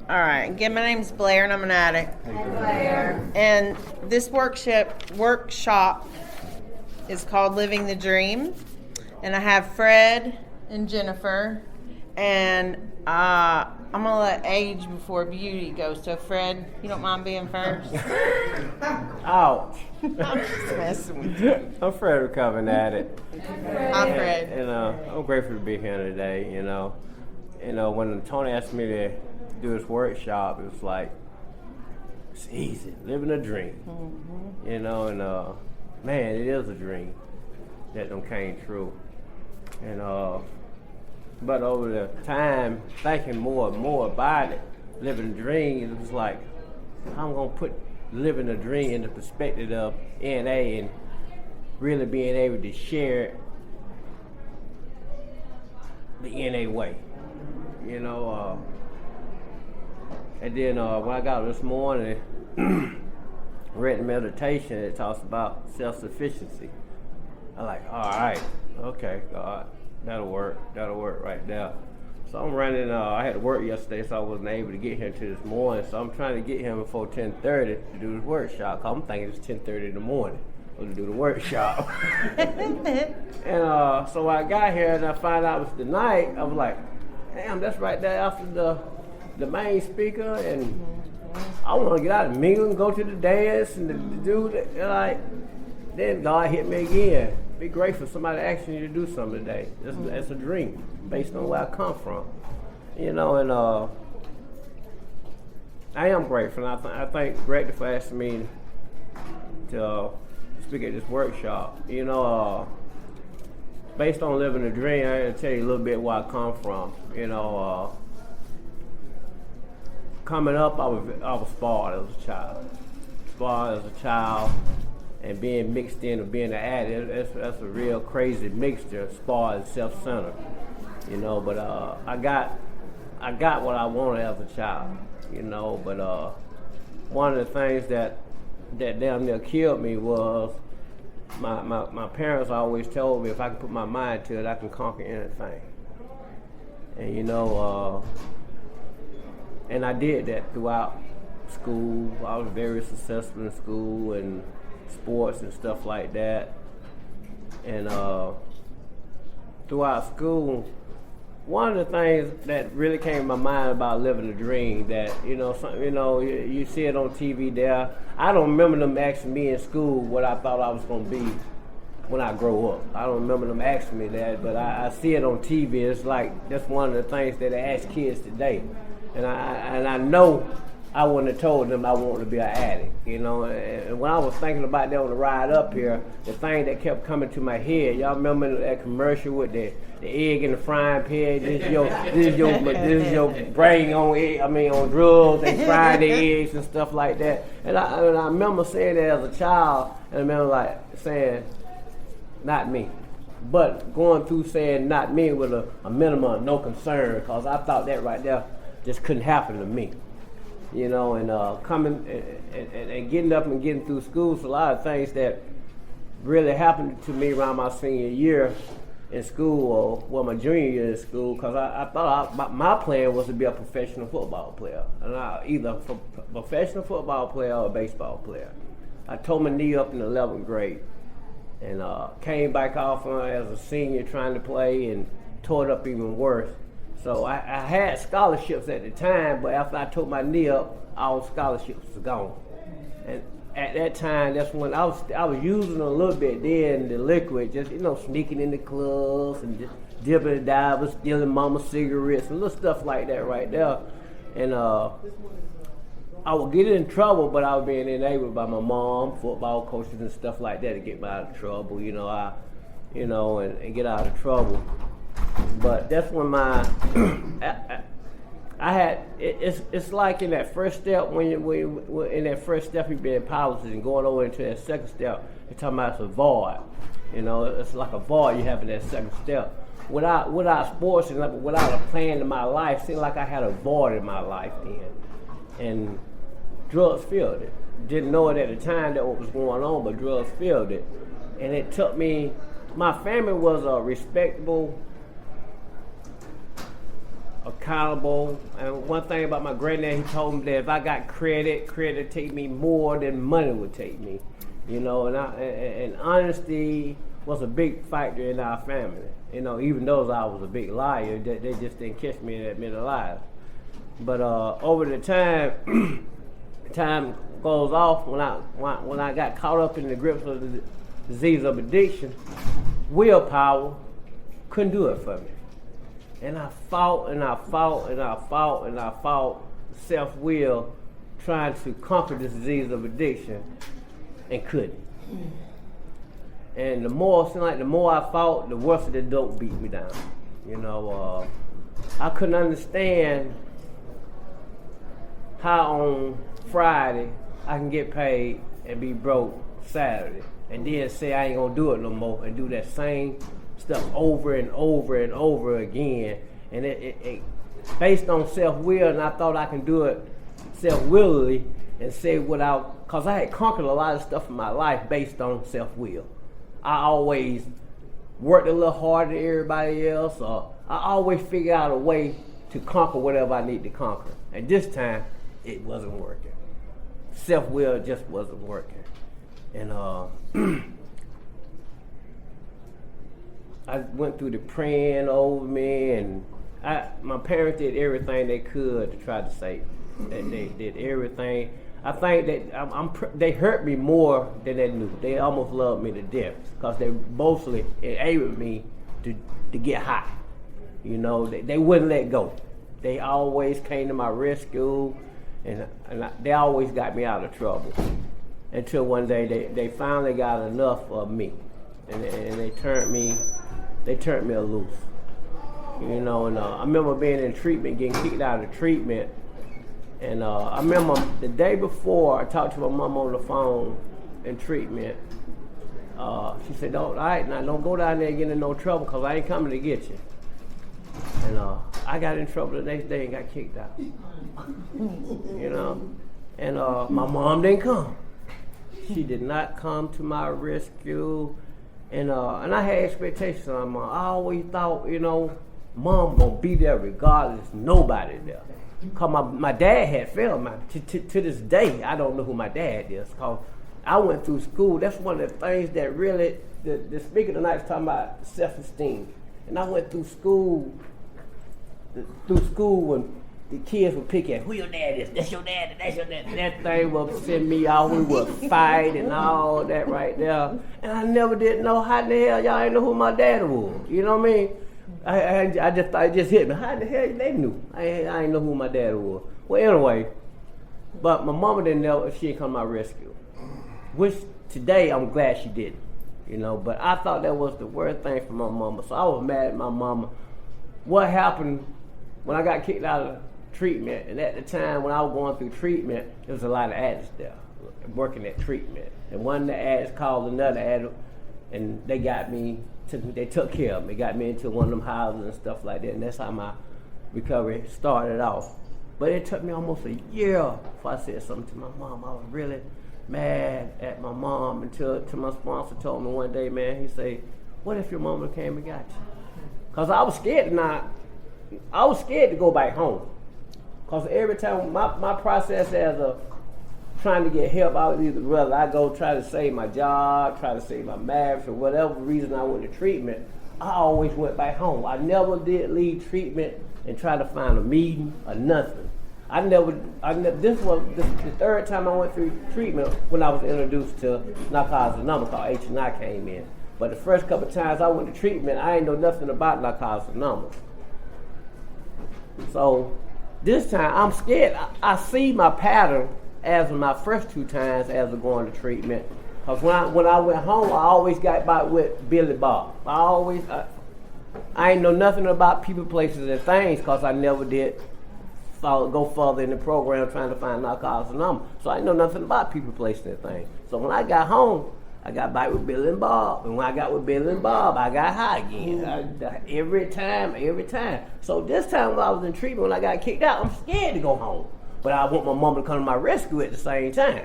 All right. Again, my name's Blair, and I'm an addict. Hey, Blair. And this workshop is called Living the Dream. And I have Fred and Jennifer. And I'm going to let age before beauty go. So, Fred, you don't mind being first? Ouch. I'm just messing with you. I'm Fred, recovering addict. Hi, Fred. And I'm grateful to be here today. When Tony asked me to do this workshop, it was like, it's easy, living a dream. Mm-hmm. Man, it is a dream that done came true. But over the time, thinking more and more about it, living a dream, it was like, I'm gonna put living a dream in the perspective of NA and really being able to share the NA way. And then when I got up this morning, read the meditation, it talks about self-sufficiency. I'm like, all right, okay, God, that'll work right there. So I'm running, I had to work yesterday, so I wasn't able to get here until this morning. So I'm trying to get here before 10:30 to do this workshop, because I'm thinking it's 10:30 in the morning to do the workshop. And so I got here and I found out it was the night. I was like, damn, that's right there after the main speaker, and I want to get out and mingle and go to the dance and to do that. And then God hit me again. Be grateful somebody asking you to do something today. That's a dream based on where I come from. And I am grateful. I thank Greg for asking me to speak at this workshop. Based on living a dream, I gotta tell you a little bit where I come from. Coming up, I was spoiled as a child, and being mixed in of being an addict, that's a real crazy mixture, spoiled and self-centered. But I got what I wanted as a child. But one of the things that damn near killed me was my parents always told me if I can put my mind to it, I can conquer anything. And I did that throughout school. I was very successful in school and sports and stuff like that. And throughout school, one of the things that really came to my mind about living a dream that, you see it on TV there. I don't remember them asking me in school what I thought I was going to be when I grow up. I don't remember them asking me that, but I see it on TV. It's like, that's one of the things that they ask kids today. And I know I wouldn't have told them I wanted to be an addict, And when I was thinking about that on the ride up here, the thing that kept coming to my head, y'all remember that commercial with the egg in the frying pan? This is your brain on drugs and frying the eggs and stuff like that. And I remember saying that as a child, and I remember saying, not me. But going through saying not me with a minimum of no concern, because I thought that right there just couldn't happen to me. Coming and getting up and getting through school, so a lot of things that really happened to me around my senior year in school, or my junior year in school, because I thought my plan was to be a professional football player, and either a professional football player or a baseball player. I tore my knee up in the 11th grade, and came back off as a senior trying to play, and tore it up even worse. So I had scholarships at the time, but after I took my knee up, all scholarships was gone. And at that time, that's when I was using a little bit then, the liquid, just sneaking in the clubs and just dipping and diving, stealing mama's cigarettes and little stuff like that right there. And I would get in trouble, but I was being enabled by my mom, football coaches and stuff like that to get me out of trouble. And get out of trouble. But that's when it's like in that first step, when in that first step you being powerless and going over into that second step, you're talking about it's a void. It's like a void you have in that second step. Without sports and without a plan in my life, it seemed like I had a void in my life then. And drugs filled it. Didn't know it at the time that what was going on, but drugs filled it. And it took me, my family was a respectable, a accountable. And one thing about my granddad, he told me that if I got credit take me more than money would take me. You know, and honesty was a big factor in our family. You know, even though I was a big liar, they just didn't catch me in that middle lies. But over the time, time goes off. When I got caught up in the grips of the disease of addiction, willpower couldn't do it for me. And I fought self-will, trying to conquer this disease of addiction, and couldn't. And the more I fought, the worse the dope beat me down. You know, I couldn't understand how on Friday I can get paid and be broke Saturday, and then say I ain't gonna do it no more, and do that same stuff over and over and over again. And it based on self-will, and I thought I can do it self-willingly and say without, because I had conquered a lot of stuff in my life based on self-will. I always worked a little harder than everybody else, or I always figured out a way to conquer whatever I need to conquer. And this time, it wasn't working. Self-will just wasn't working. And I went through the praying over me, and my parents did everything they could to try to save me. They did everything. I think that they hurt me more than they knew. They almost loved me to death because they mostly enabled me to get high. You know, they wouldn't let go. They always came to my rescue, and they always got me out of trouble. Until one day they finally got enough of me, and they turned me loose. You know, and I remember being in treatment, getting kicked out of treatment. And I remember the day before, I talked to my mom on the phone in treatment. She said, all right, now don't go down there and get in no trouble, because I ain't coming to get you. And I got in trouble the next day and got kicked out. You know? And my mom didn't come. She did not come to my rescue. And I had expectations on mom. I always thought, you know, mom gonna be there regardless, nobody there. Cause my dad had failed me. To this day, I don't know who my dad is. Cause I went through school. That's one of the things that really, the speaker tonight is talking about self-esteem. And I went through school when the kids would pick at who your dad is. That's your dad. That's your dad. That thing would send me off. We would fight and all that right there. And I never did know how the hell y'all ain't know who my dad was. You know what I mean? I just thought it just hit me. How the hell they knew? I ain't know who my dad was. Well, anyway, but my mama didn't know if she didn't come to my rescue. Which today I'm glad she didn't. You know, but I thought that was the worst thing for my mama. So I was mad at my mama. What happened when I got kicked out of treatment? And at the time when I was going through treatment, there was a lot of addicts there working at treatment. And one of the addicts called another addict, and they got me. They took care of me, got me into one of them houses and stuff like that, and that's how my recovery started off. But it took me almost a year before I said something to my mom. I was really mad at my mom until my sponsor told me one day, man, he said, what if your mama came and got you? Because I was scared to go back home. Because every time my process as a trying to get help, I would rather I go try to save my job, try to save my marriage, or whatever reason I went to treatment, I always went back home. I never did leave treatment and try to find a meeting or nothing. This was the third time I went through treatment when I was introduced to Narcotics Anonymous, called H&I came in. But the first couple of times I went to treatment, I ain't know nothing about Narcotics Anonymous. So this time I'm scared. I see my pattern as in my first two times as of going to treatment. Because when I went home, I always got by with Billy Bob. I ain't know nothing about people, places, and things, because I never did go further in the program trying to find Narcotics Anonymous. So I know nothing about people, places, and things. So when I got home, I got by with Billy and Bob. And when I got with Billy and Bob, I got high again. Every time. So this time when I was in treatment, when I got kicked out, I'm scared to go home. But I want my mom to come to my rescue at the same time.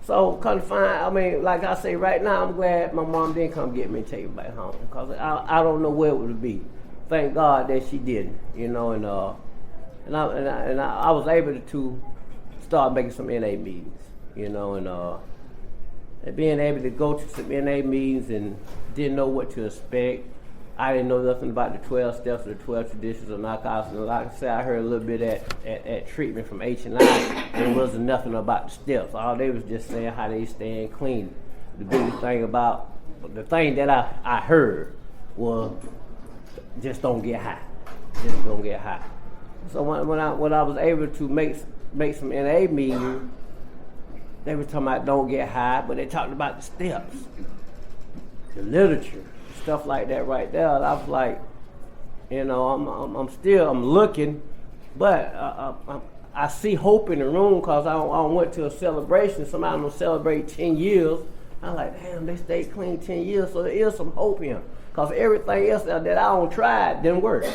So like I say right now, I'm glad my mom didn't come get me and take me back home. Because I don't know where it would be. thank God that she didn't, you know, and I was able to start making some NA meetings, you know, and being able to go to some NA meetings and didn't know what to expect. I didn't know nothing about the 12 steps or the 12 traditions of Narcotics. And like I said, I heard a little bit at treatment from H&I, and it wasn't nothing about the steps. All they was just saying how they staying clean. The biggest thing about, the thing that I heard was just don't get high. Just don't get high. So when I was able to make some NA meetings, they were talking about don't get high, but they talked about the steps, the literature, stuff like that right there. And I was like, you know, I'm looking, but I see hope in the room because I went to a celebration. Somebody gonna celebrate 10 years. I'm like, damn, they stayed clean 10 years, so there is some hope here. Because everything else that I don't try didn't work.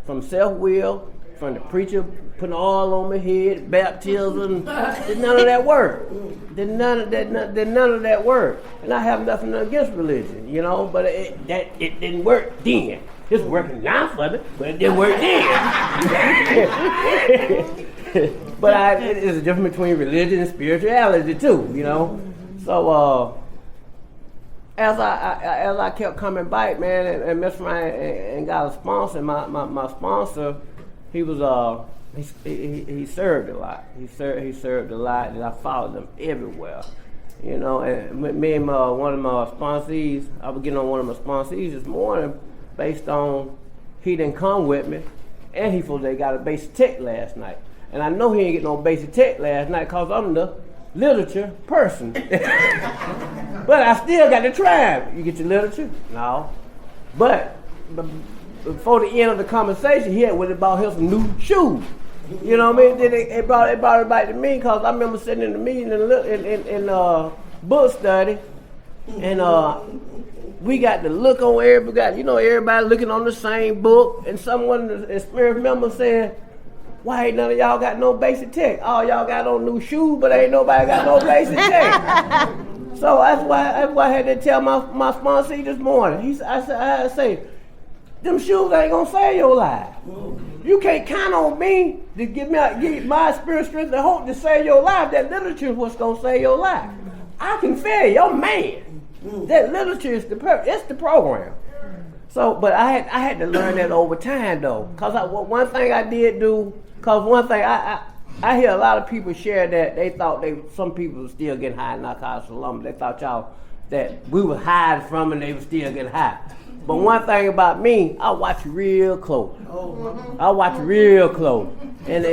From self-will, from the preacher putting oil on my head, baptism, did none of that work. Did none of that work. And I have nothing against religion, you know, but it didn't work then. It's working now for me, but it didn't work then. But there's a difference between religion and spirituality too, you know. So as I kept coming back, man, and messed around and got a sponsor, my sponsor, he was he served a lot. He served a lot, and I followed him everywhere. You know, and me and one of my sponsees, I was getting on one of my sponsees this morning based on he didn't come with me, and he thought they got a basic tech last night. And I know he ain't get no basic tech last night because I'm the literature person. But I still got to try. You get your literature? No. But before the end of the conversation, he had went and bought him some new shoes. You know what I mean? Then it brought it back to me because I remember sitting in the meeting in book study, and we got to look on everybody. You know, everybody looking on the same book, and someone, a spirit member, said, "Why ain't none of y'all got no basic tech? All y'all got on new shoes, but ain't nobody got no basic tech." So that's why I had to tell my sponsee this morning. I say, them shoes ain't gonna save your life. You can't count on me to give my spirit strength and hope to save your life. That literature is what's gonna save your life. I can fail your man. That literature is it's the program. So, but I had to learn that over time though, cause one thing I did do, cause one thing I hear a lot of people share that they thought some people were still getting high in Narcotics Alum. They thought that we were hiding from and they were still getting high. But one thing about me, I watch real close. I watch real close. And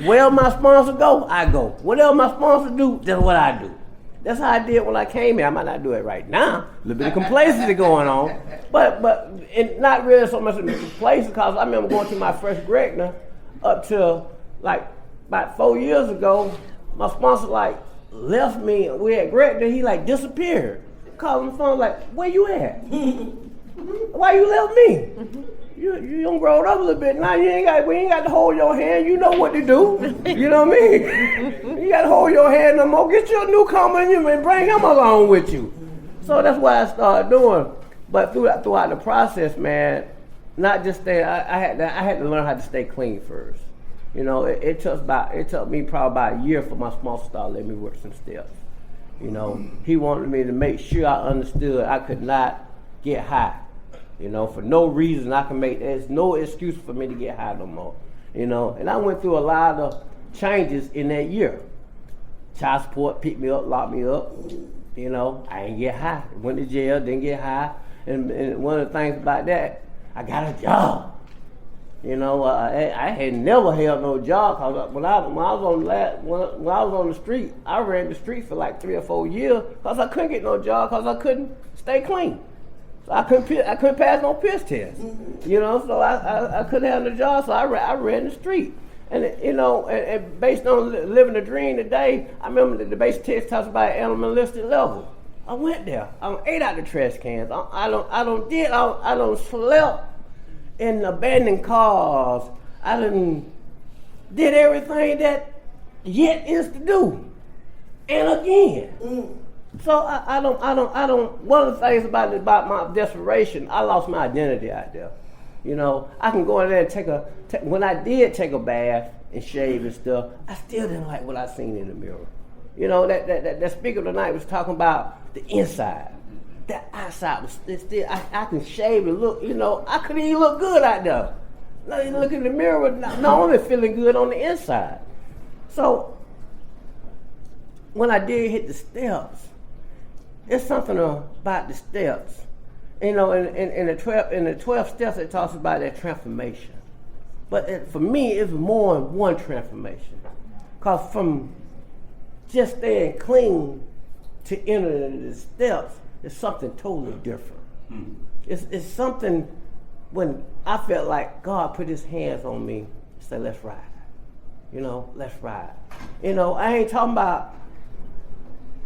where my sponsor go, I go. Whatever my sponsor do, that's what I do. That's how I did when I came here. I might not do it right now. A little bit of complacency going on. But not really so much complacency because I remember going to my first GRCNA up to like about 4 years ago. My sponsor like left me. We had GRCNA. He like disappeared. Called on the phone like, "Where you at? Why you left me? You done growed up a little bit now. We ain't got to hold your hand. You know what to do. You know what I mean? You got to hold your hand no more. Get your newcomer and bring him along with you." So that's what I started doing. But throughout the process, man, not just staying. I had to learn how to stay clean first. You know, it took me probably about a year for my sponsor to start letting me work some steps. You know, he wanted me to make sure I understood I could not get high. You know, for no reason there's no excuse for me to get high no more. You know, and I went through a lot of changes in that year. Child support picked me up, locked me up. You know, I didn't get high. Went to jail, didn't get high. And one of the things about that, I got a job. You know, I had never held no job because when I was on the street, I ran the street for like 3 or 4 years because I couldn't get no job because I couldn't stay clean. So I couldn't pass no piss test. You know, so I couldn't have no job, so I ran the street. And you know, and based on living the dream today, I remember the basic test talks about animalistic level. I went there. I ate out the trash cans. I don't slept in abandoned cars. I did everything that yet is to do. And again. So I don't one of the things about my desperation, I lost my identity out there. You know, I can go in there and when I did take a bath and shave and stuff, I still didn't like what I seen in the mirror. You know, that speaker tonight was talking about the inside. That outside was still, I can shave and look, you know, I couldn't even look good out there. Now you look in the mirror, not only feeling good on the inside. So, when I did hit the steps, it's something about the steps. You know, in the 12 steps, it talks about that transformation. But for me, it's more than one transformation. Because from just staying clean to entering the steps, it's something totally different. Mm-hmm. It's something when I felt like God put his hands on me and said, let's ride. You know, let's ride. You know, I ain't talking about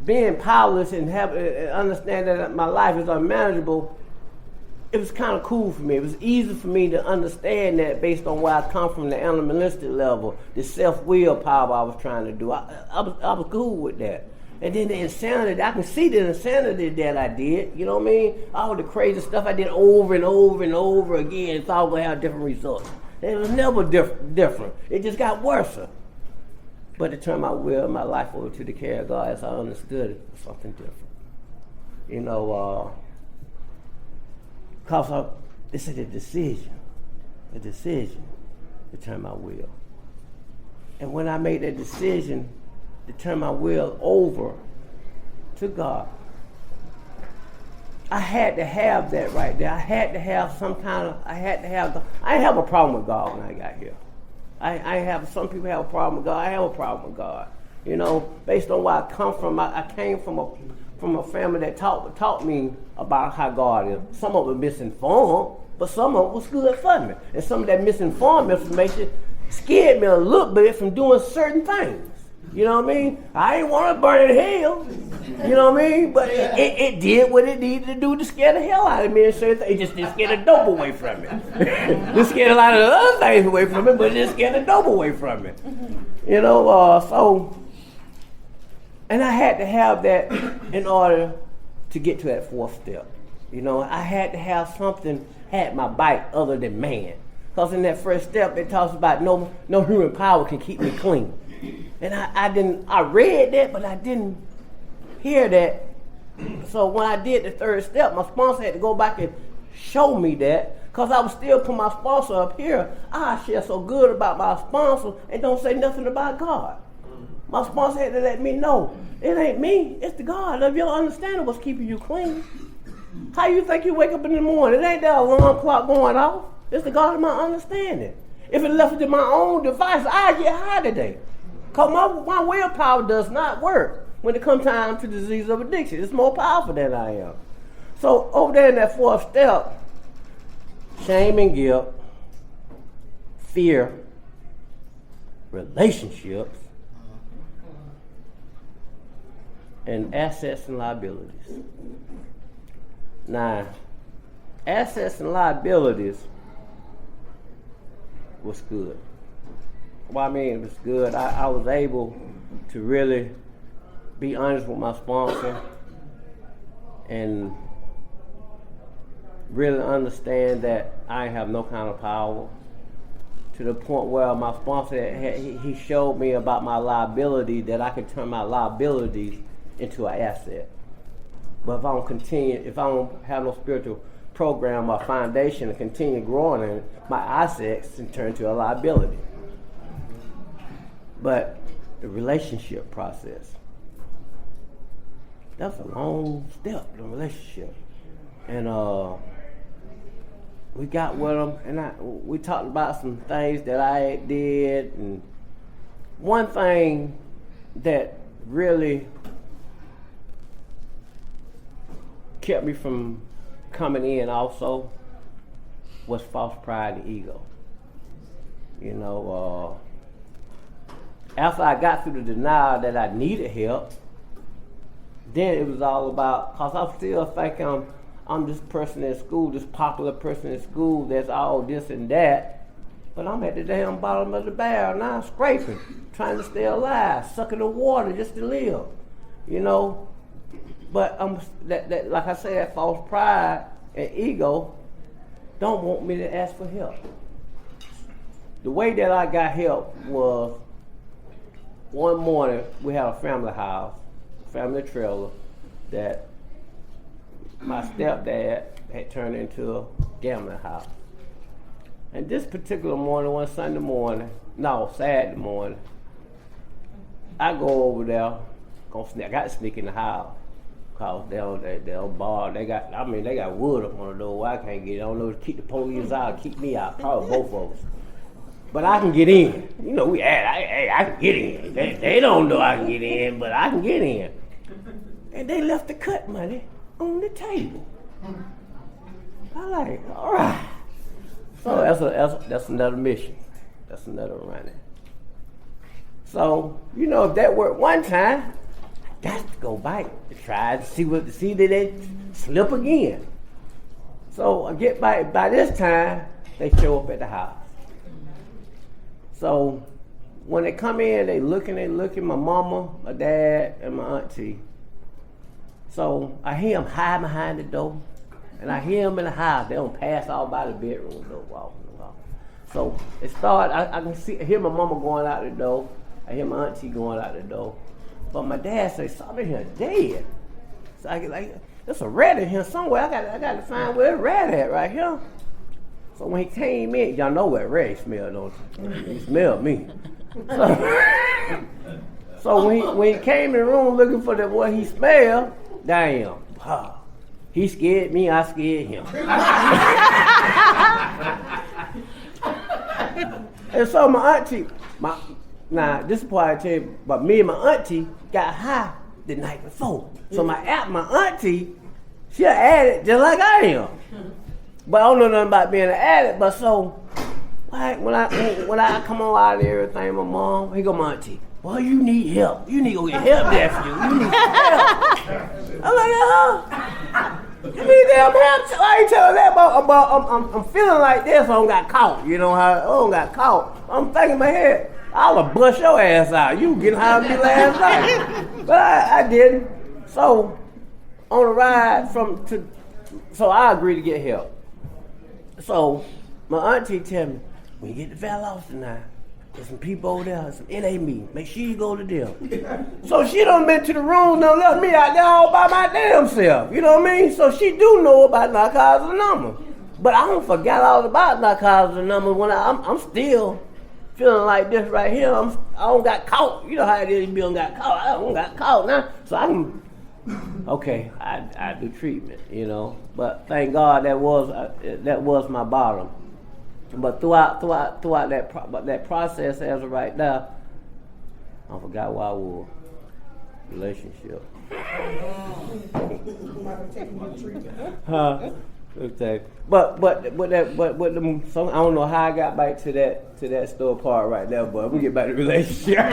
being powerless and understand that my life is unmanageable. It was kind of cool for me. It was easy for me to understand that based on where I come from, the animalistic level, the self-will power I was trying to do. I was cool with that. And then the insanity, I can see the insanity that I did, you know what I mean? All the crazy stuff I did over and over and over again, it's all going to have different results. It was never different. It just got worse. But to turn my will, my life over to the care of God, as I understood it, was something different. You know, because this is a decision to turn my will. And when I made that decision to turn my will over to God, I had to have that right there. I had to have I didn't have a problem with God when I got here. Some people have a problem with God. I have a problem with God. You know, based on where I come from, I came from a family that taught me about how God is. Some of it misinformed, but some of it was good for me. And some of that misinformed information scared me a little bit from doing certain things. You know what I mean? I ain't want to burn in hell. You know what I mean? But it did what it needed to do to scare the hell out of me. And certain things. It just didn't scare the dope away from me. It scared a lot of the other things away from me, but it didn't scare the dope away from me. You know, and I had to have that in order to get to that fourth step. You know, I had to have something had my bite other than man. Because in that first step, it talks about no human power can keep me clean. And I read that, but I didn't hear that. So when I did the third step, my sponsor had to go back and show me that, because I was still putting my sponsor up here. I share so good about my sponsor and don't say nothing about God. My sponsor had to let me know, it ain't me, it's the God of your understanding what's keeping you clean. How you think you wake up in the morning? It ain't that alarm clock going off. It's the God of my understanding. If it left it to my own device, I'd get high today. Because my willpower does not work when it comes time to the disease of addiction. It's more powerful than I am. So over there in that fourth step, shame and guilt, fear, relationships, and assets and liabilities. Now, assets and liabilities was good. Well, I mean, it was good. I was able to really be honest with my sponsor and really understand that I have no kind of power, to the point where my sponsor, he showed me about my liability, that I could turn my liabilities into an asset. But if I don't have no spiritual program or foundation to continue growing in, my assets can turn to a liability. But the relationship process, that's a long step, the relationship. And we got with them, and we talked about some things that I did. And one thing that really kept me from coming in also was false pride and ego. You know, after I got through the denial that I needed help, then it was all about, because I still think I'm this person in school, this popular person in school that's all this and that, but I'm at the damn bottom of the barrel now, scraping, trying to stay alive, sucking the water just to live, you know. But that like I said, that false pride and ego, don't want me to ask for help. The way that I got help was one morning we had a family house, family trailer that my stepdad had turned into a gambling house. And this particular morning, one Saturday morning, I go over there, I got to sneak in the house. Cause they don't bar, they got wood up on the door. I can't get in. I don't know if to keep the police out, keep me out, probably both of us. But I can get in. You know, I can get in. They don't know I can get in, but I can get in. And they left the cut money on the table. I'm like, all right. So that's another mission. That's another running. So, you know, if that worked one time, I got to go back to try to see that they slip again. So I get by this time, they show up at the house. So when they come in, they looking, my mama, my dad, and my auntie. So I hear them hide behind the door, and I hear them in the house. They don't pass all by the bedroom door, walking. So it started, I can hear my mama going out the door. I hear my auntie going out the door. But my dad says, something here dead. So I get like, there's a rat in here somewhere. I got to find where the rat at right here. So when he came in, y'all know what Ray smelled, don't you? He smelled me. So when he came in the room looking for what he smelled, damn, he scared me, I scared him. And so my auntie, now this is why I tell you, but me and my auntie got high the night before. So my auntie, she an addict just like I am. But I don't know nothing about being an addict, but so when I come on out of everything, my mom, here go my auntie. Boy, you need help. You need to go get help, nephew. You need help. I'm like, you need damn help. I ain't telling that about I'm feeling like this, so I don't got caught. You know how I don't got caught. I'm thinking in my head, I'll bust your ass out. You getting high with me last night. But I didn't. So on the ride so I agreed to get help. So my auntie tell me, when you get to Valdosta tonight, there's some people over there, some NA meeting. Make sure you go to them. So she done been to the room, done left me out there all by my damn self. You know what I mean? So she do know about Narcotics Anonymous. But I don't forget all about Narcotics Anonymous when I'm still feeling like this right here. I don't got caught. You know how it is, you don't got caught. I don't got caught now. So I do treatment, you know. But thank God that was my bottom. But throughout that process as of right now, I forgot why I was. Relationship. Okay. But so I don't know how I got back to that store part right there, but we get back to relationship.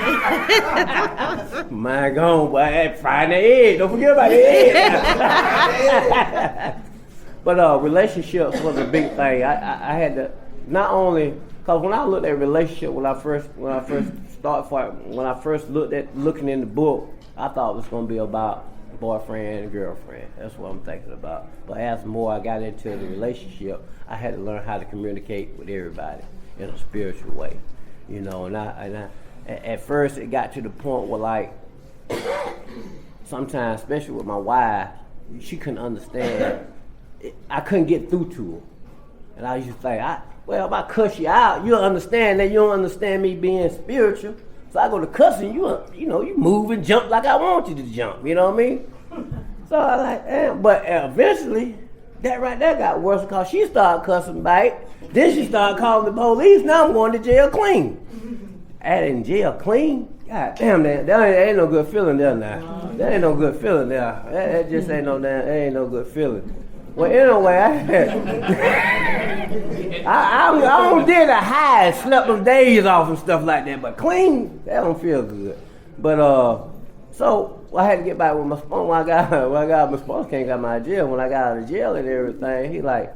My God, boy, frying the egg. Don't forget about the egg. But relationships was a big thing. I had to not only because when I looked at relationship when I first looking in the book, I thought it was going to be about boyfriend and girlfriend. That's what I'm thinking about. But as more I got into the relationship, I had to learn how to communicate with everybody in a spiritual way, you know. And I at first it got to the point where like sometimes, especially with my wife, she couldn't understand. I couldn't get through to her, and I used to think, if I cuss you out, you'll understand that you don't understand me being spiritual. So I go to cussing, you move and jump like I want you to jump, you know what I mean? So I like, damn. But eventually, that right there got worse because she started cussing back. Then she started calling the police. Now I'm going to jail clean. In jail clean? God damn, that ain't no good feeling there now. That ain't no good feeling there. That just ain't no good feeling. Well, anyway, I don't did a high, slept them days off and stuff like that, but clean, that don't feel good. But so I had to get back with my sponsor. When I got my sponsor came got me out of jail. When I got out of jail and everything, he like,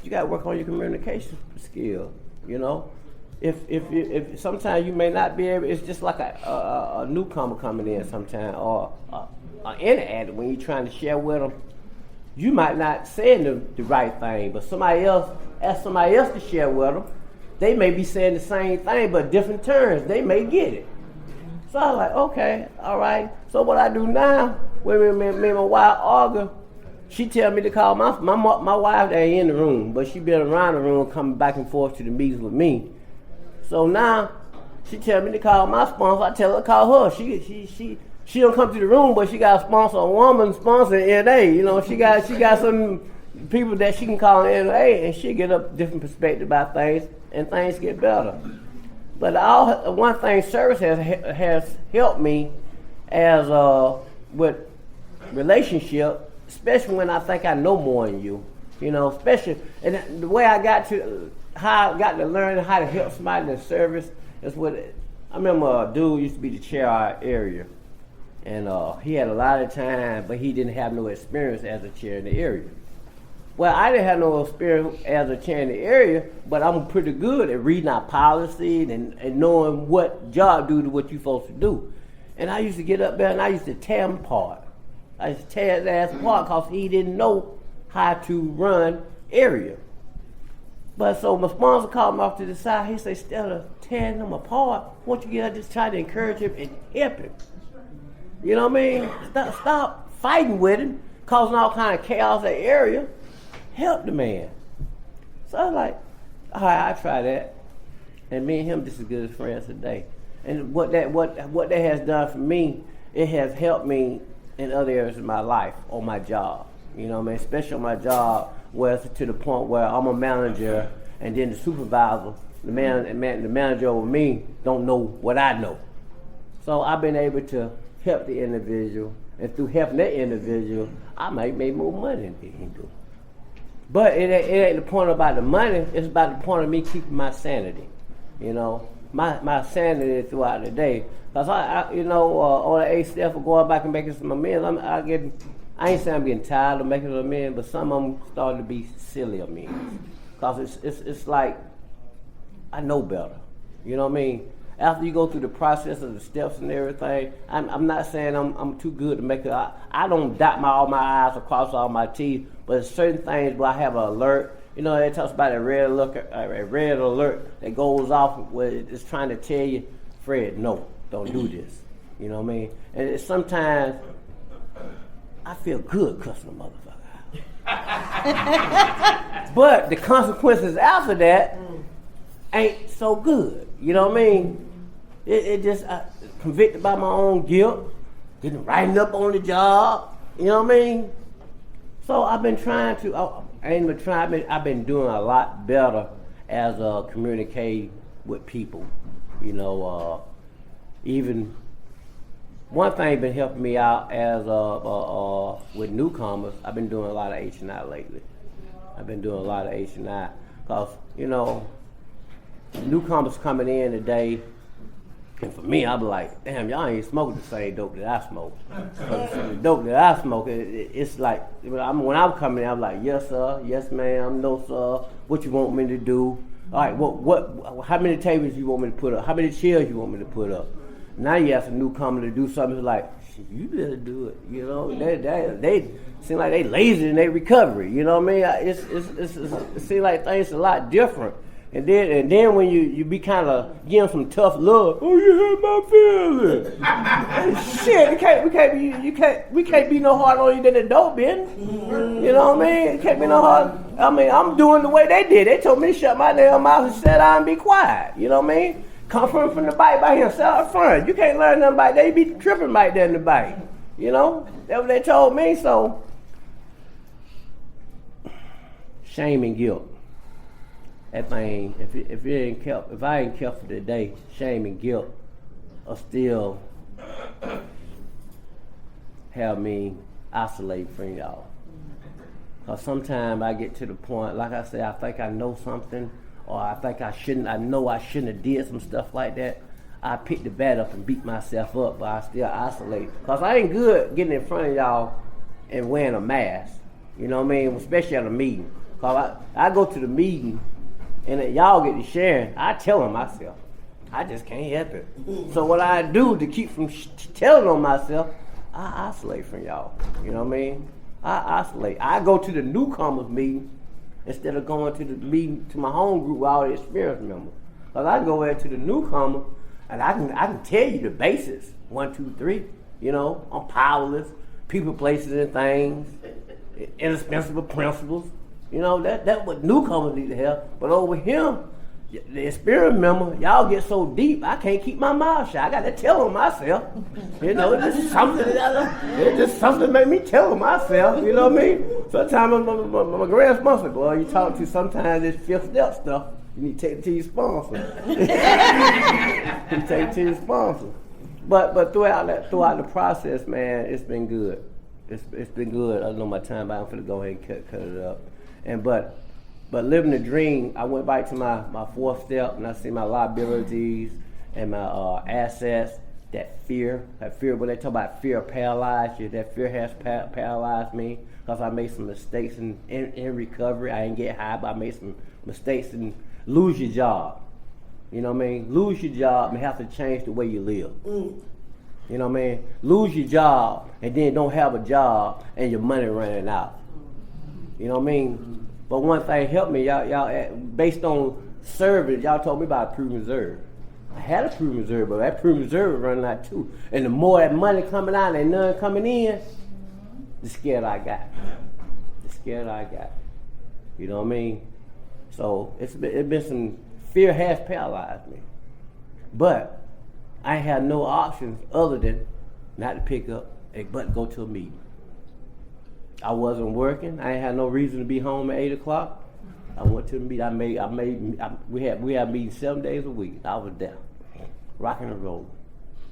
you got to work on your communication skill. You know, if sometimes you may not be able. It's just like a newcomer coming in sometimes, or an addict when you're trying to share with them. you might not say the right thing, but somebody else, ask somebody else to share with them, they may be saying the same thing, but different terms. They may get it. So I was like, okay, all right. So what I do now, when me and my wife argue, she tell me to call my wife. That ain't in the room, but she been around the room, coming back and forth to the meetings with me. So now she tell me to call my sponsor. I tell her to call her. She don't come to the room, but she got a sponsor, a woman sponsor in NA. You know, she got some people that she can call in NA, and she get a different perspective about things, and things get better. But one thing service has helped me as with relationship, especially when I think I know more than you. You know, especially, and the way how I got to learn how to help somebody in service is I remember a dude used to be the chair of our area. And he had a lot of time, but he didn't have no experience as a chair in the area. Well, I didn't have no experience as a chair in the area, but I'm pretty good at reading our policies and knowing what job do to what you're supposed to do. And I used to get up there and I used to tear him apart. I used to tear his ass apart because he didn't know how to run area. But so my sponsor called me off to the side. He said, instead of tearing him apart, won't you get out, just try to encourage him and help him? You know what I mean? Stop fighting with him, causing all kind of chaos in the area. Help the man. So I was like, all right, I'll try that. And me and him just as good as friends today. And what that has done for me, it has helped me in other areas of my life, on my job. You know what I mean? Especially on my job, where it's to the point where I'm a manager, and then the supervisor, the manager over me, don't know what I know. So I've been able to help the individual, and through helping that individual, I might make more money than he do. But it ain't the point about the money, it's about the point of me keeping my sanity. You know, my sanity throughout the day. Because I on the 8 step of going back and making some amends, I ain't saying I'm getting tired of making amends, but some of them starting to be silly amends. Because it's like, I know better. You know what I mean? After you go through the process of the steps and everything, I'm not saying I'm too good to make it. I don't dot all my I's or cross all my T's, but there's certain things where I have an alert. You know, it talks about a red alert that goes off where it's trying to tell you, Fred, no, don't do this. You know what I mean? And sometimes I feel good cussing a motherfucker. But the consequences after that ain't so good. You know what I mean? It just convicted by my own guilt, getting writing up on the job. You know what I mean? So I've been trying to. I've been doing a lot better as communicating with people. You know, even one thing been helping me out as with newcomers. I've been doing a lot of H&I lately. I've been doing a lot of H&I because newcomers coming in today. And for me, I be like, damn, y'all ain't smoking the same dope that I smoke. The dope that I smoke, it's like, when I'm coming in, I'm like, yes, sir, yes, ma'am, no, sir, what you want me to do? All right, what? How many tables you want me to put up? How many chairs you want me to put up? Now you ask a newcomer to do something, it's like, you better do it. You know, they seem like they lazy in their recovery. You know what I mean? It seems like things are a lot different. And then when you be kind of giving some tough love, oh, you hurt my feelings. Shit, we can't be no harder on you than the dope bin. You know what I mean? It can't be no hard. I mean, I'm doing the way they did. They told me to shut my damn mouth and sit down and be quiet. You know what I mean? Come from the bike by himself up front. You can't learn nothing about they be tripping right there in the bike. You know? That's what they told me. So shame and guilt. That thing, if I ain't careful today, shame and guilt are still have me isolate from y'all. Cause sometimes I get to the point, like I said, I think I know something, or I think I shouldn't have did some stuff like that. I pick the bat up and beat myself up, but I still isolate. Cause I ain't good getting in front of y'all and wearing a mask. You know what I mean? Especially at a meeting. Cause I go to the meeting, and y'all get to sharing, I tell them myself. I just can't help it. So what I do to keep from telling on myself, I isolate from y'all. You know what I mean? I isolate. I go to the newcomers meeting instead of going to the meeting to my home group with all the experienced members. Because I go there to the newcomer and I can tell you the basics. 1, 2, 3. You know, I'm powerless, people, places, and things, indispensable principles. You know, that's what newcomers need to have. But over here, the experienced member, y'all get so deep, I can't keep my mouth shut. I got to tell them myself. You know, it's just something that make me tell them myself. You know what I mean? Sometimes my grandsponsor, boy, you talk to sometimes this fifth step stuff. You need to take it to your sponsor. You take it to your sponsor. But throughout the process, man, it's been good. It's been good. I know my time, but I'm finna go ahead and cut it up. But living the dream, I went back to my 4th step and I see my liabilities and my assets. That fear, when they talk about fear paralyzed you, that fear has paralyzed me because I made some mistakes in recovery. I didn't get high, but I made some mistakes and lose your job. You know what I mean? Lose your job and have to change the way you live. You know what I mean? Lose your job and then don't have a job and your money running out. You know what I mean? But one thing helped me, y'all based on service, y'all told me about approved reserve. I had approved reserve, but that approved reserve was running out too. And the more that money coming out and none coming in, the scared I got. You know what I mean? So it's been some, fear has paralyzed me. But I had no options other than not to pick up but go to a meeting. I wasn't working. I ain't had no reason to be home at 8 o'clock. I went to the meeting. We had meetings 7 days a week. I was there, rocking and rolling,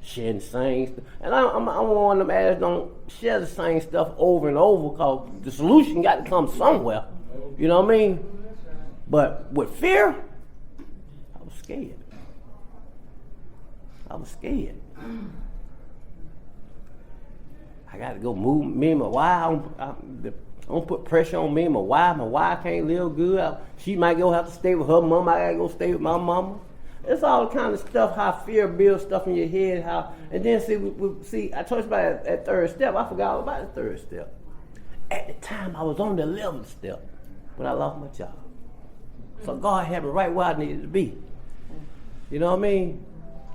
sharing the same stuff. And I'm one of them ass don't share the same stuff over and over because the solution got to come somewhere. You know what I mean? But with fear, I was scared. I got to go move me and my wife. I don't put pressure on me and my wife. My wife can't live good. She might go have to stay with her mama. I got to go stay with my mama. It's all the kind of stuff, how fear builds stuff in your head. And then see, I told you about that 3rd step. I forgot all about the 3rd step. At the time, I was on the 11th step when I lost my job. So God had me right where I needed to be. You know what I mean?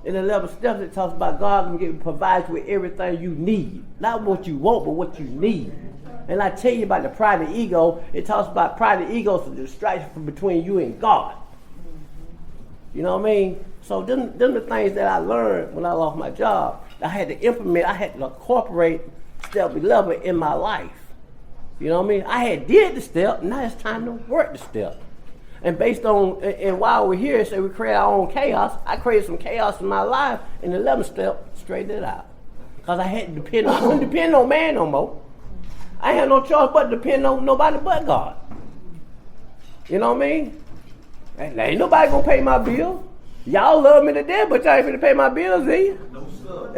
In the 11th steps, it talks about God can provide you with everything you need. Not what you want, but what you need. And I tell you about the pride and ego, it talks about pride and ego is a distraction from between you and God. You know what I mean? So them the things that I learned when I lost my job. I had to implement, I had to incorporate step 11 in my life. You know what I mean? I had did the step, now it's time to work the step. And based on, and while we're here, say we create our own chaos, I created some chaos in my life, and the 11th step straightened it out. Because I couldn't depend on man no more. I had no choice but to depend on nobody but God. You know what I mean? Ain't nobody gonna pay my bills. Y'all love me to death, but y'all ain't finna pay my bills, either. No, sir.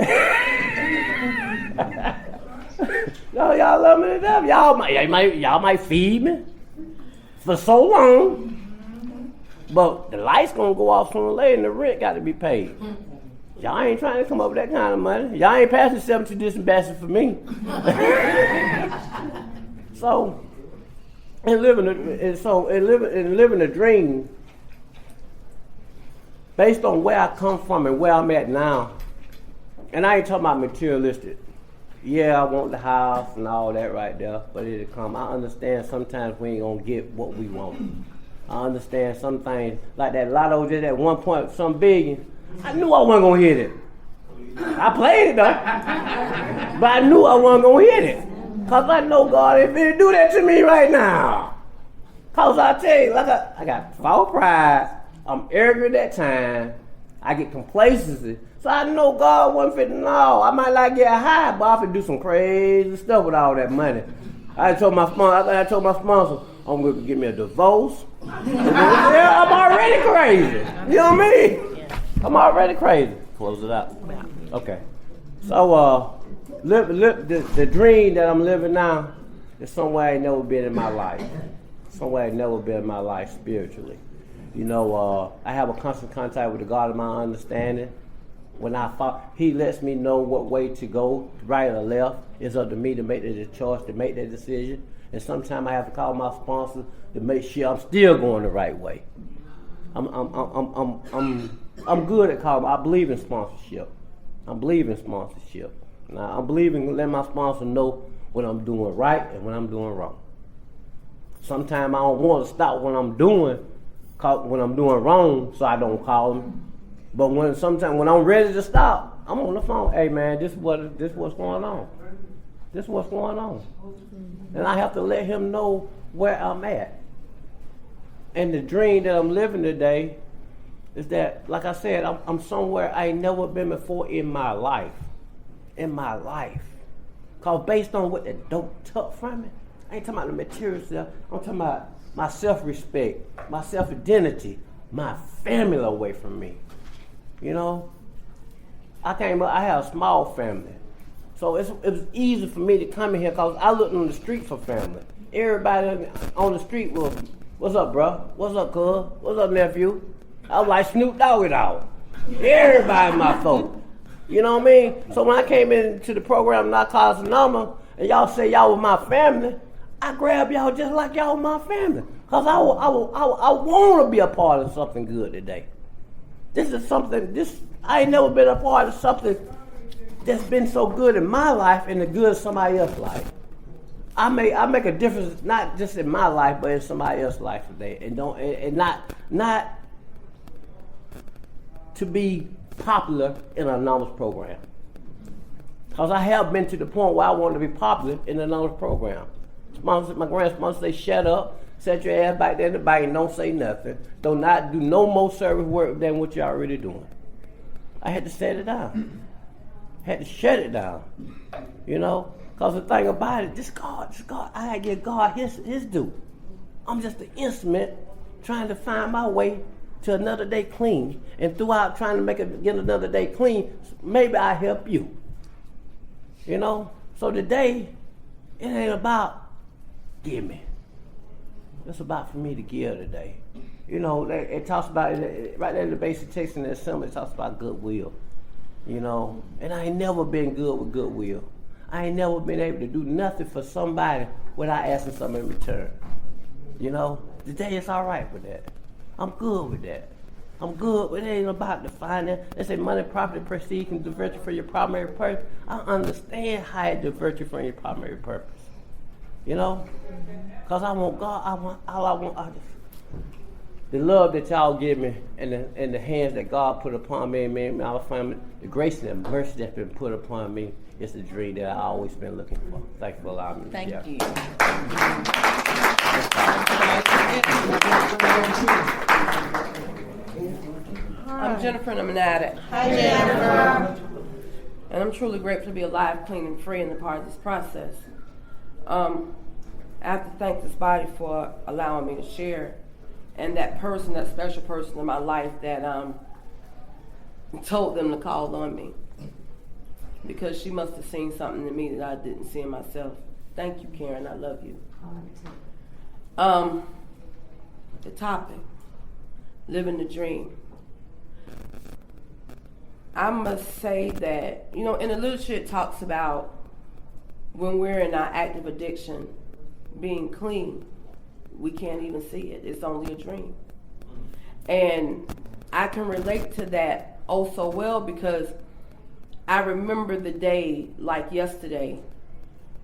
No, y'all love me to death. Y'all might feed me for so long. But the lights gonna go off sooner or later and the rent got to be paid. Y'all ain't trying to come up with that kind of money. Y'all ain't passing 70 distant bastards for me. So, in living a dream, based on where I come from and where I'm at now, and I ain't talking about materialistic. Yeah, I want the house and all that right there, but it'll come. I understand sometimes we ain't gonna get what we want. I understand some things, like that lotto just at 1 point some billion. I knew I wasn't gonna hit it. I played it though, but I knew I wasn't gonna hit it. Cause I know God ain't finna do that to me right now. Cause I tell you, like I got false pride, I'm arrogant at that time, I get complacency. So I know God wasn't finna, no, I might not get high, but I finna do some crazy stuff with all that money. I told my sponsor, I'm going to get me a divorce. Yeah, I'm already crazy. You know what I mean? Yeah. I'm already crazy. Close it out. Okay. So, the dream that I'm living now is somewhere I ain't never been in my life. Somewhere I ain't never been in my life spiritually. You know, I have a constant contact with the God of my understanding. When I fall, he lets me know what way to go, right or left. It's up to me to make the choice, to make that decision. And sometimes I have to call my sponsor to make sure I'm still going the right way. I'm good at calling. I believe in sponsorship. Now, I believe in letting my sponsor know when I'm doing right and when I'm doing wrong. Sometimes I don't want to stop when I'm doing wrong, so I don't call them. But sometimes when I'm ready to stop, I'm on the phone. Hey man, this what's going on. This what's going on. And I have to let him know where I'm at. And the dream that I'm living today is that, like I said, I'm somewhere I ain't never been before in my life. Cause based on what the dope took from me, I ain't talking about the material stuff. I'm talking about my self-respect, my self-identity, my family away from me. You know, I have a small family. So it was easy for me to come in here because I looked on the street for family. Everybody on the street was, what's up, bro? What's up, cuz? What's up, nephew? I was like Snoop Doggy Dogg. Everybody my folk. You know what I mean? So when I came into the program Narcotics Anonymous, and y'all say y'all was my family, I grab y'all just like y'all was my family. Because I want to be a part of something good today. I ain't never been a part of something that's been so good in my life and the good of somebody else's life. I make a difference not just in my life but in somebody else's life today, and not to be popular in an anonymous program. Because I have been to the point where I want to be popular in an anonymous program. My grand sponsor say, shut up, set your ass back there in the bank and don't say nothing. Do not do no more service work than what you're already doing. I had to set it down. Had to shut it down. You know? Because the thing about it, this God, I had to give God his due. I'm just an instrument trying to find my way to another day clean. And throughout trying to get another day clean, maybe I help you. You know? So today, it ain't about give me. It's about for me to give today. You know, it talks about, right there in the basic text in the assembly, it talks about goodwill. You know, and I ain't never been good with goodwill. I ain't never been able to do nothing for somebody without asking something in return. You know, today it's all right with that. I'm good with that. I'm good, but it ain't about the finance. They say money, property, prestige can divert you from your primary purpose. I understand how it diverts you from your primary purpose. You know? Because I want God, the love that y'all give me and the hands that God put upon me and my family, the grace and the mercy that's been put upon me is the dream that I've always been looking for. Thank you for allowing me to share. Thank you. I'm Jennifer and I'm an addict. Hi, Jennifer. And I'm truly grateful to be alive, clean, and free and a part of this process. I have to thank this body for allowing me to share, and that special person in my life that told them to call on me, because she must have seen something in me that I didn't see in myself. Thank you, Karen. I love you. The topic, living the dream. I must say that, you know, in the literature it talks about when we're in our active addiction, being clean, we can't even see it. It's only a dream. And I can relate to that oh so well, because I remember the day like yesterday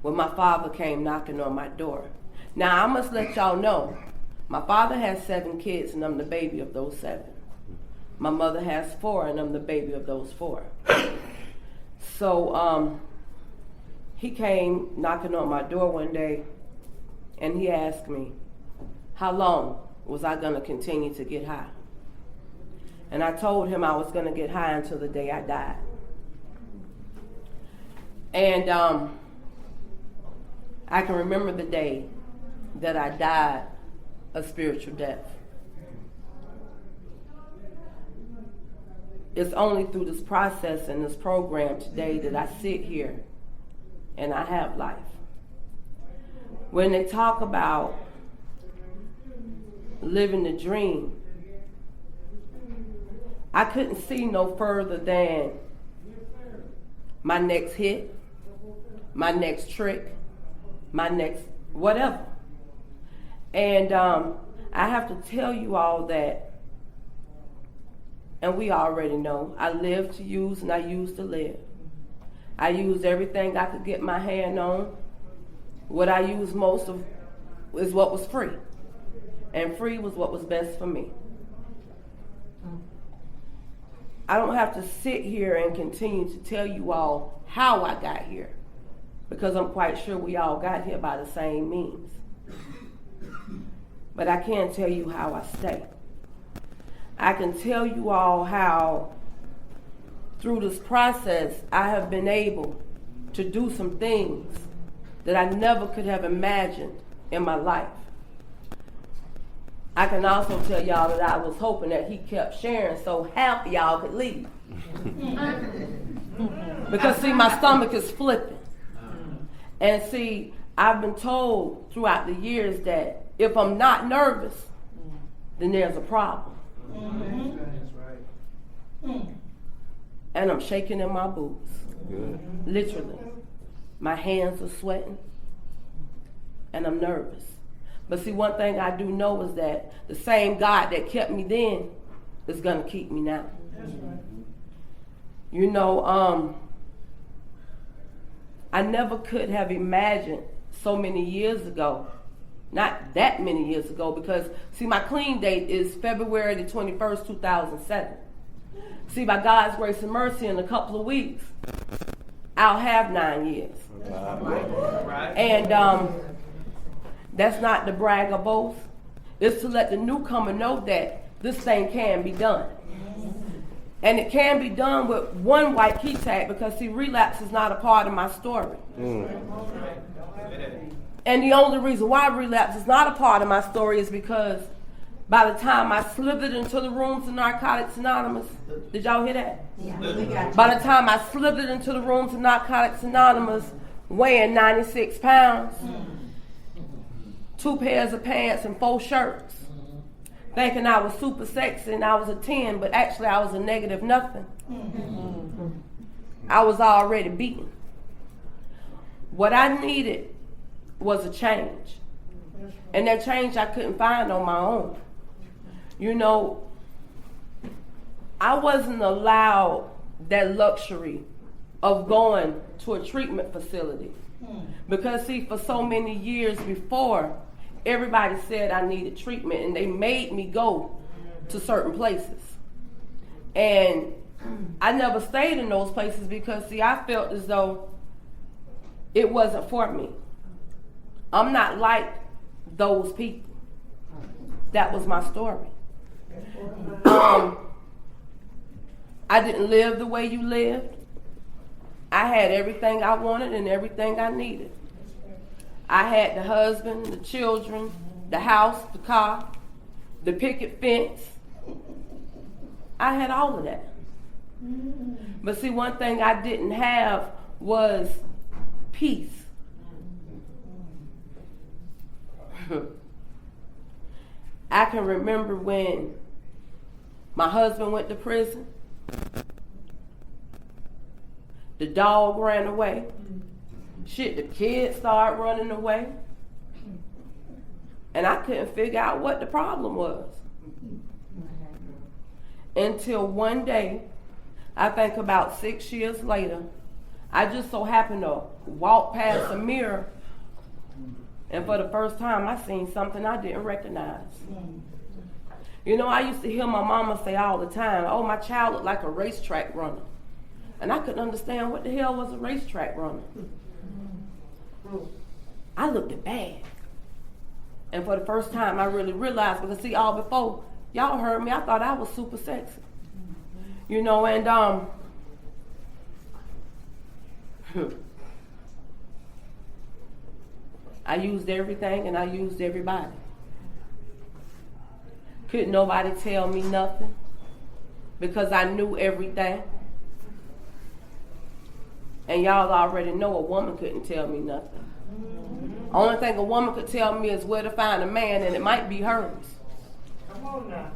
when my father came knocking on my door. Now I must let y'all know, my father has 7 kids and I'm the baby of those 7. My mother has 4 and I'm the baby of those 4. So he came knocking on my door one day and he asked me, how long was I going to continue to get high? And I told him I was going to get high until the day I died. And I can remember the day that I died a spiritual death. It's only through this process and this program today that I sit here and I have life. When they talk about living the dream, I couldn't see no further than my next hit, my next trick, my next whatever. And I have to tell you all that, and we already know, I live to use and I use to live. I used everything I could get my hand on. What I used most of is what was free. And free was what was best for me. I don't have to sit here and continue to tell you all how I got here, because I'm quite sure we all got here by the same means. But I can tell you how I stay. I can tell you all how through this process I have been able to do some things that I never could have imagined in my life. I can also tell y'all that I was hoping that he kept sharing so half of y'all could leave. Because see, my stomach is flipping. And see, I've been told throughout the years that if I'm not nervous, then there's a problem. And I'm shaking in my boots. Good. Literally. My hands are sweating. And I'm nervous. But see, one thing I do know is that the same God that kept me then is going to keep me now. You know, I never could have imagined so many years ago, not that many years ago, because see, my clean date is February the 21st, 2007. See, by God's grace and mercy, in a couple of weeks, I'll have 9 years. And that's not to brag or boast. It's to let the newcomer know that this thing can be done. And it can be done with one white key tag, because see, relapse is not a part of my story. And the only reason why relapse is not a part of my story is because by the time I slithered into the rooms of Narcotics Anonymous, did y'all hear that? Yeah. By the time I slithered into the rooms of Narcotics Anonymous, weighing 96 pounds, 2 pairs of pants and 4 shirts, thinking I was super sexy and I was a 10, but actually I was a negative nothing. I was already beaten. What I needed was a change. And that change I couldn't find on my own. You know, I wasn't allowed that luxury of going to a treatment facility. Because see, for so many years before, everybody said I needed treatment, and they made me go to certain places. And I never stayed in those places because see, I felt as though it wasn't for me. I'm not like those people. That was my story. I didn't live the way you lived. I had everything I wanted and everything I needed. I had the husband, the children, the house, the car, the picket fence. I had all of that. But see, one thing I didn't have was peace. I can remember when my husband went to prison. The dog ran away. Shit, the kids started running away. And I couldn't figure out what the problem was. Until one day, I think about 6 years later, I just so happened to walk past a mirror, and for the first time, I seen something I didn't recognize. You know, I used to hear my mama say all the time, oh, my child looked like a racetrack runner. And I couldn't understand what the hell was a racetrack runner. I looked bad. And for the first time, I really realized, because see, all before, y'all heard me, I thought I was super sexy. You know, and I used everything and I used everybody. Couldn't nobody tell me nothing because I knew everything. And y'all already know a woman couldn't tell me nothing. Only thing a woman could tell me is where to find a man, and it might be hers. Come on now.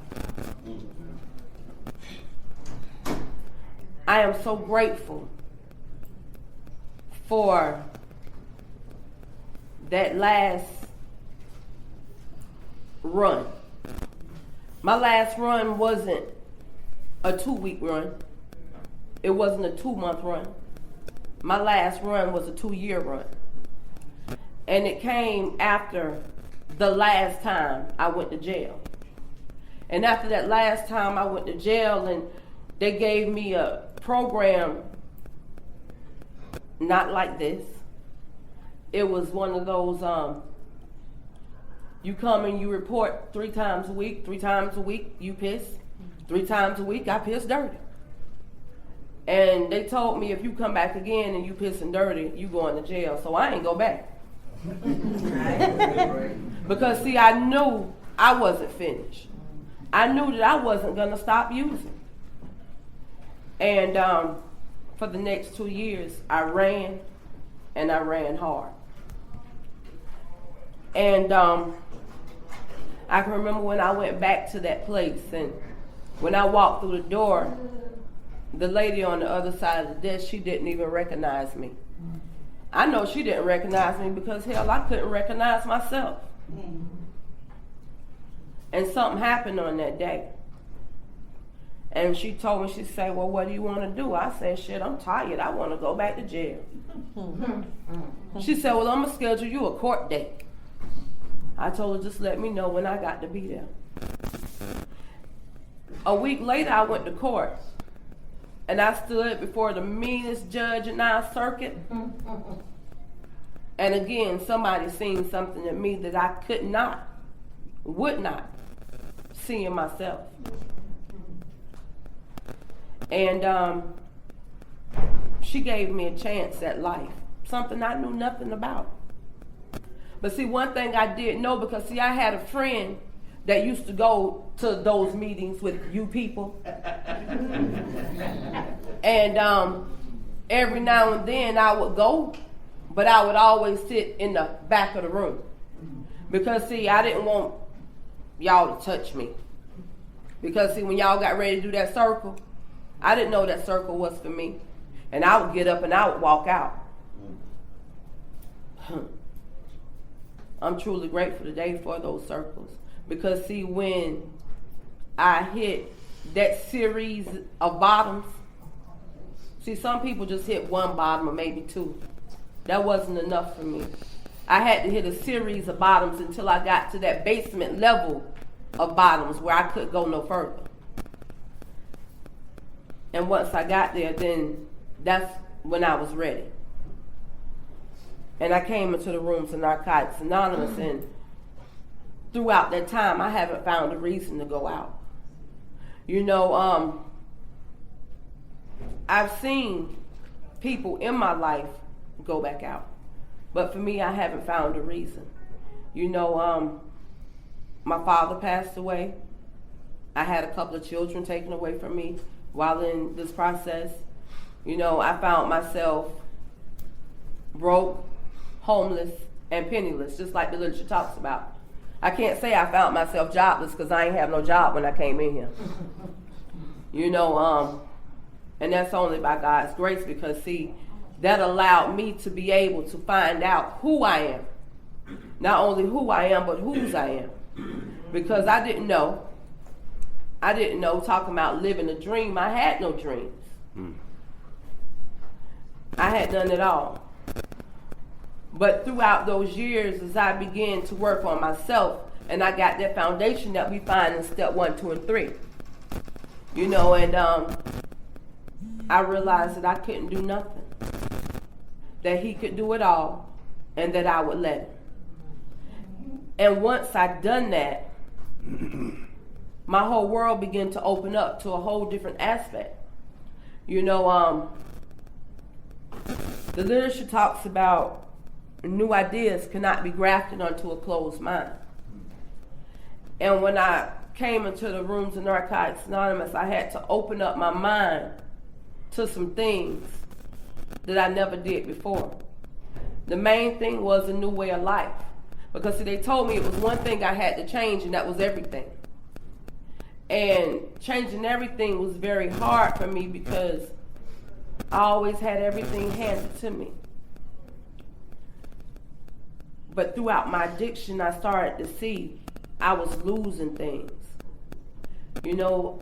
I am so grateful for that last run. My last run wasn't a 2-week run. It wasn't a 2-month run. My last run was a 2-year run. And it came after the last time I went to jail. And after that last time I went to jail, and they gave me a program not like this. It was one of those, you come and you report 3 times a week. 3 times a week you piss. 3 times a week I piss dirty. And they told me if you come back again and you pissing dirty, you going to jail. So I ain't go back. Because see, I knew I wasn't finished. I knew that I wasn't going to stop using. And for the next 2 years, I ran, and I ran hard. And I can remember when I went back to that place, and when I walked through the door, the lady on the other side of the desk, she didn't even recognize me. I know she didn't recognize me because, hell, I couldn't recognize myself. And something happened on that day. And she told me, she said, well, what do you want to do? I said, shit, I'm tired. I want to go back to jail. She said, well, I'm going to schedule you a court date. I told her, just let me know when I got to be there. A week later, I went to court. And I stood before the meanest judge in our circuit. And again, somebody seen something in me that I would not see in myself. And she gave me a chance at life, something I knew nothing about. But see, one thing I did know, because see, I had a friend that used to go to those meetings with you people. And every now and then I would go, but I would always sit in the back of the room. Because see, I didn't want y'all to touch me. Because see, when y'all got ready to do that circle, I didn't know that circle was for me. And I would get up and I would walk out. I'm truly grateful today for those circles. Because see, when I hit that series of bottoms, see, some people just hit one bottom or maybe 2. That wasn't enough for me. I had to hit a series of bottoms until I got to that basement level of bottoms where I couldn't go no further. And once I got there, then that's when I was ready. And I came into the rooms of Narcotics Anonymous, and throughout that time, I haven't found a reason to go out. You know, I've seen people in my life go back out. But for me, I haven't found a reason. You know, my father passed away. I had a couple of children taken away from me while in this process. You know, I found myself broke, homeless, and penniless, just like the literature talks about. I can't say I found myself jobless because I ain't have no job when I came in here. You know, and that's only by God's grace, because see, that allowed me to be able to find out who I am. Not only who I am, but whose I am. Because I didn't know, talking about living a dream, I had no dreams. I had done it all. But throughout those years, as I began to work on myself, and I got that foundation that we find in step 1, 2, and 3. You know, and I realized that I couldn't do nothing. That he could do it all, and that I would let him. And once I'd done that, my whole world began to open up to a whole different aspect. You know, the literature talks about new ideas cannot be grafted onto a closed mind. And when I came into the rooms of Narcotics Anonymous, I had to open up my mind to some things that I never did before. The main thing was a new way of life. Because see, they told me it was one thing I had to change, and that was everything. And changing everything was very hard for me because I always had everything handed to me. But throughout my addiction, I started to see I was losing things. You know,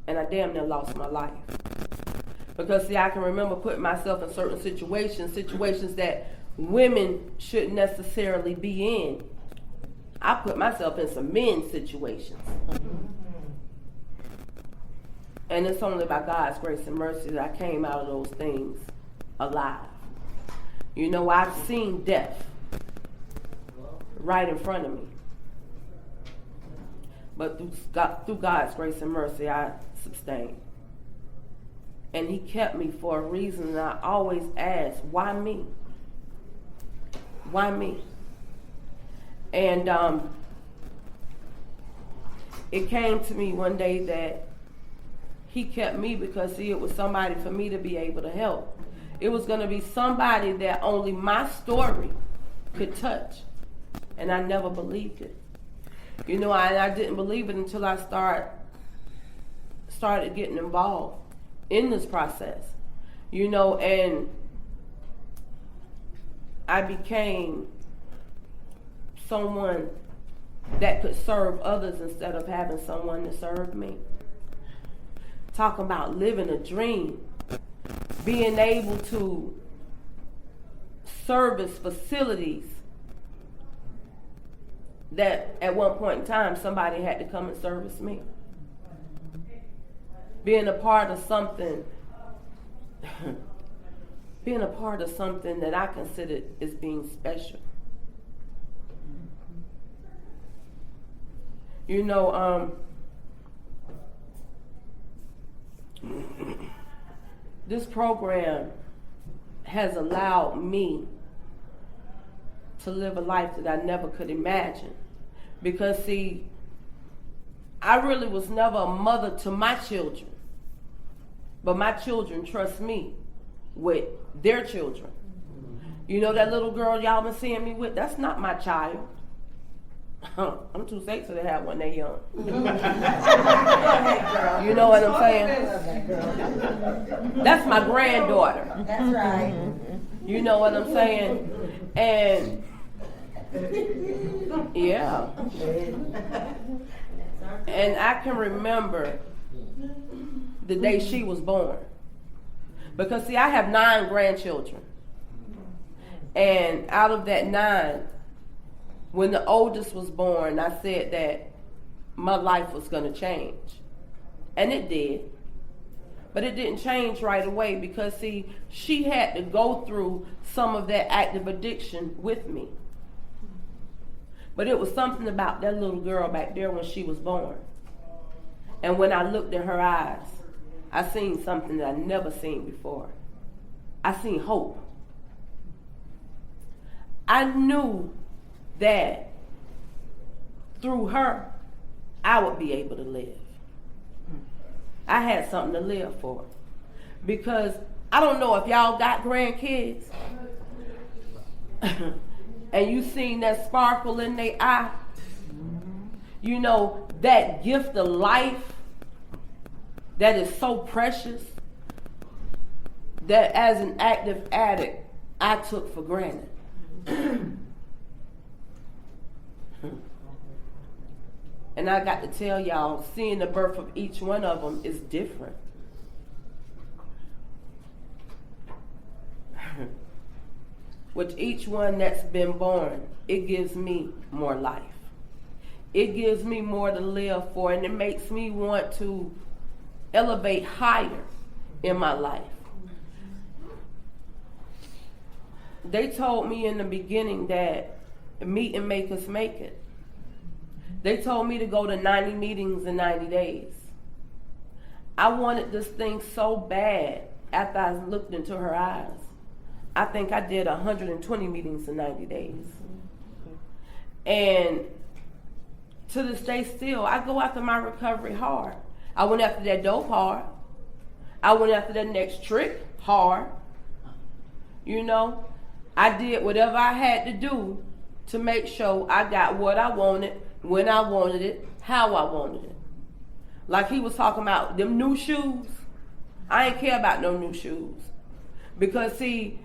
and I damn near lost my life. Because see, I can remember putting myself in certain situations that women shouldn't necessarily be in. I put myself in some men's situations. And it's only by God's grace and mercy that I came out of those things alive. You know, I've seen death right in front of me. But through God's grace and mercy, I sustained. And he kept me for a reason, and I always ask, why me? Why me? And it came to me one day that he kept me because, see, it was somebody for me to be able to help. It was going to be somebody that only my story could touch. And I never believed it. You know, I didn't believe it until I started getting involved in this process. You know, and I became someone that could serve others instead of having someone to serve me. Talking about living a dream. Being able to service facilities that at one point in time somebody had to come and service me. Being a part of something that I considered as being special. You know, this program has allowed me to live a life that I never could imagine. Because, see, I really was never a mother to my children. But my children trust me with their children. You know that little girl y'all been seeing me with? That's not my child. I'm too sexy to have one that young. You know what I'm saying? That's my granddaughter. That's right. You know what I'm saying? And yeah. And I can remember the day she was born. Because see, I have 9 grandchildren. And out of that 9, when the oldest was born, I said that my life was going to change. And it did. But it didn't change right away because, see, she had to go through some of that active addiction with me. But it was something about that little girl back there when she was born. And when I looked in her eyes, I seen something that I never seen before. I seen hope. I knew that through her, I would be able to live. I had something to live for. Because I don't know if y'all got grandkids and you seen that sparkle in their eye. You know, that gift of life that is so precious that as an active addict, I took for granted. And I got to tell y'all, seeing the birth of each one of them is different. With each one that's been born, it gives me more life. It gives me more to live for, and it makes me want to elevate higher in my life. They told me in the beginning that meet and make us make it. They told me to go to 90 meetings in 90 days. I wanted this thing so bad after I looked into her eyes. I think I did 120 meetings in 90 days. And to this day still, I go after my recovery hard. I went after that dope hard. I went after that next trick hard. You know, I did whatever I had to do to make sure I got what I wanted, when I wanted it, how I wanted it. Like he was talking about them new shoes. I ain't care about no new shoes. Because see,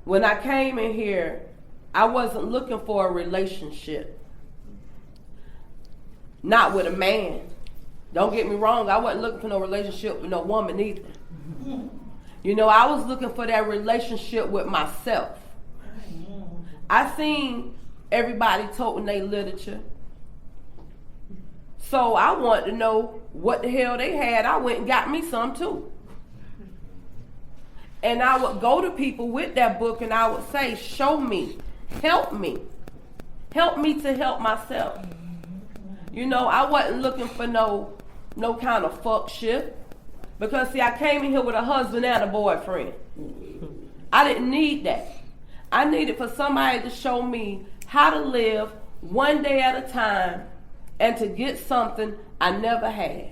when I came in here, I wasn't looking for a relationship. Not with a man. Don't get me wrong, I wasn't looking for no relationship with no woman either. You know, I was looking for that relationship with myself. I seen everybody toting their literature. So I wanted to know what the hell they had. I went and got me some too. And I would go to people with that book and I would say, show me, help me. Help me to help myself. You know, I wasn't looking for no kind of fuck shit. Because see, I came in here with a husband and a boyfriend. I didn't need that. I needed for somebody to show me how to live one day at a time and to get something I never had.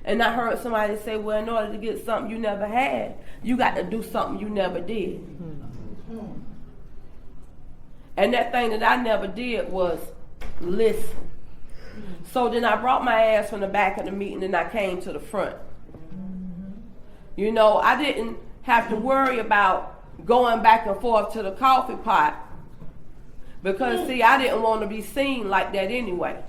And I heard somebody say, well, in order to get something you never had, you got to do something you never did. And that thing that I never did was listen. So then I brought my ass from the back of the meeting and I came to the front. You know, I didn't have to worry about going back and forth to the coffee pot because, see, I didn't want to be seen like that anyway.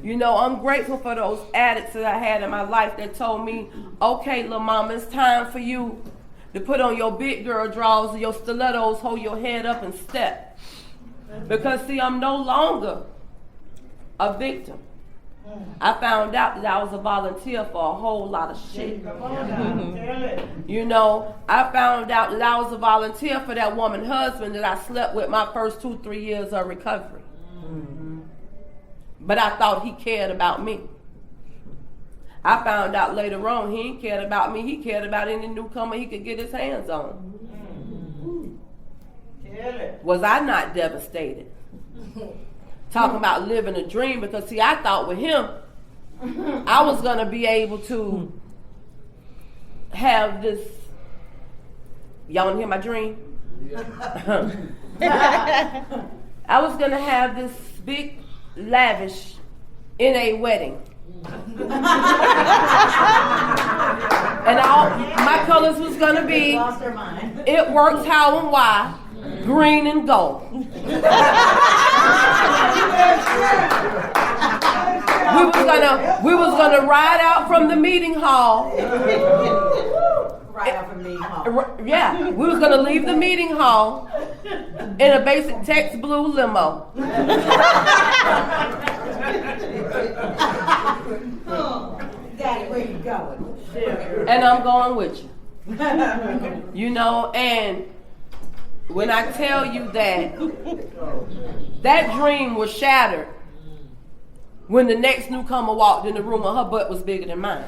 You know, I'm grateful for those addicts that I had in my life that told me, okay, little mama, it's time for you to put on your big girl drawers and your stilettos, hold your head up and step. Because, see, I'm no longer a victim. I found out that I was a volunteer for a whole lot of shit. You know, I found out that I was a volunteer for that woman husband that I slept with my first 2-3 years of recovery. But I thought he cared about me. I found out later on he ain't cared about me. He cared about any newcomer he could get his hands on. Was I not devastated? Talking about living a dream, because see, I thought with him, I was going to be able to have this. Y'all want to hear my dream? I was going to have this big, lavish NA wedding. And all my colors was going to be, it works how and why, green and gold. We was gonna ride out from the meeting hall. Yeah, we was gonna leave the meeting hall in a basic text blue limo. Daddy, where you going? And I'm going with you. You know, and when I tell you that dream was shattered when the next newcomer walked in the room and her butt was bigger than mine.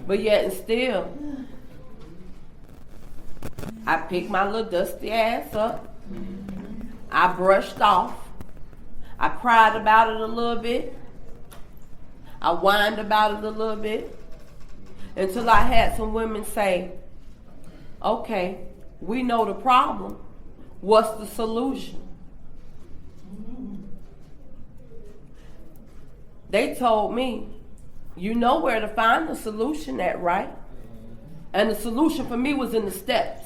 But yet and still, I picked my little dusty ass up. I brushed off. I cried about it a little bit. I whined about it a little bit. Until I had some women say, okay, we know the problem. What's the solution? They told me, you know where to find the solution at, right? And the solution for me was in the steps.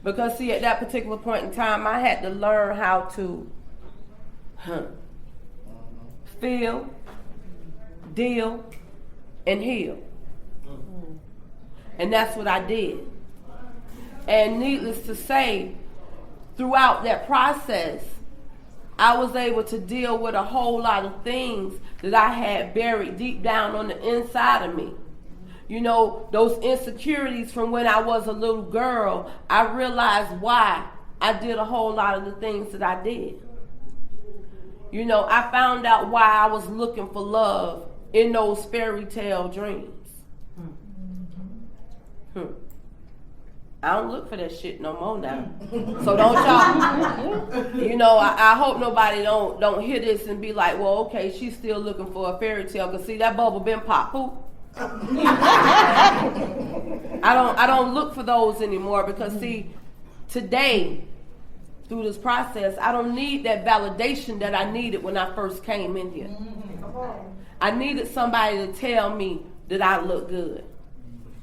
Because see, at that particular point in time, I had to learn how to feel, deal, and heal. And that's what I did. And needless to say, throughout that process, I was able to deal with a whole lot of things that I had buried deep down on the inside of me. You know, those insecurities from when I was a little girl, I realized why I did a whole lot of the things that I did. You know, I found out why I was looking for love in those fairy tale dreams. I don't look for that shit no more now. So don't y'all, you know, I hope nobody don't hear this and be like, well, okay, she's still looking for a fairy tale, because see, that bubble been popped. I don't look for those anymore, because see, today through this process, I don't need that validation that I needed when I first came in here. I needed somebody to tell me that I look good.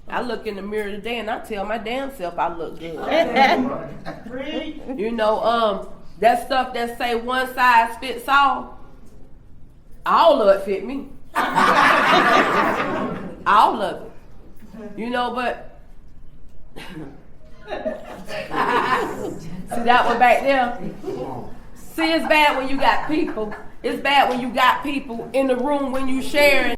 I look in the mirror today and I tell my damn self I look good. You know, that stuff that say one size fits all of it fit me. All of it. You know, but see that one back there? See, it's bad when you got people. It's bad when you got people in the room when you sharing.